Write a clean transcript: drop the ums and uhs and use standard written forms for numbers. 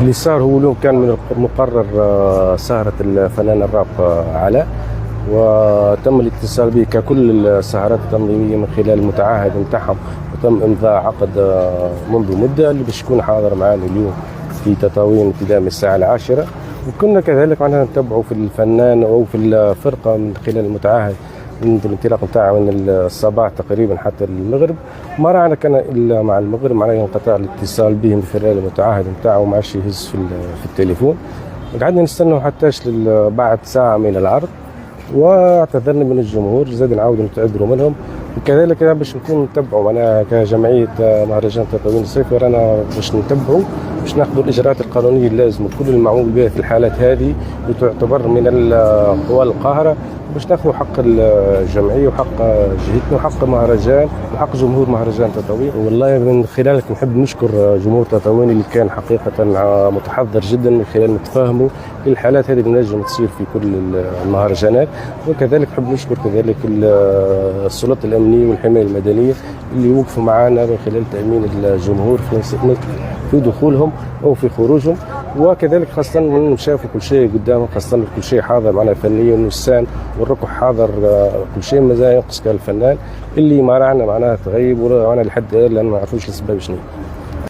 اللي صار هو اليوم كان من المقرر سهرة الفنان الراب علاء، وتم الاتصال به ككل السهرات التنظيمية من خلال المتعهد نتاعهم، وتم إمضاء عقد منذ مدة اللي باش يكون حاضر معنا اليوم في تطاوين ابتداء من الساعة 10. وكنا كذلك معناها نتبعوا في الفنان أو في الفرقة من خلال المتعهد منذ الانطلاق نتاعها من الصباح تقريبا حتى المغرب. ما رانا كان الا مع المغرب معناها انقطاع الاتصال به من خلال المتعهد نتاعو، ما عادش يهز في التليفون. قعدنا نستنوا حتىش بعد ساعه من العرض، واعتذرنا من الجمهور، زاد نعاودوا نتعذروا منهم. وكذلك باش نكون نتبعوا معناها كجمعيه مهرجان تطاوين الصيفي، رانا باش نتبعوا باش ناخذوا الاجراءات القانونيه اللازمه كل المعمول بها في الحالات هذه، وتعتبر من القوى القاهره، باش ناخذوا حق الجمعيه وحق جهتنا وحق مهرجان وحق جمهور مهرجان تطاوين. والله من خلالك نحب نشكر جمهور تطاوين اللي كان حقيقه متحضر جدا من خلال نتفاهموا الحالات هذه اللي نجم تصير في كل المهرجانات. وكذلك نحب نشكر كذلك السلطات الامنيه والحمايه المدنيه اللي وقفوا معنا من خلال تامين الجمهور في دخولهم او في خروجهم. وكذلك خاصة من شافوا كل شيء قدامهم، خاصة كل شيء حاضر معنا فنيا، والنسان والركح حاضر، كل شيء مازال ينقص كالفنان اللي ما رانا معناها تغيب ورانا لحد الآن لأن ما نعرفوش الأسباب شنو.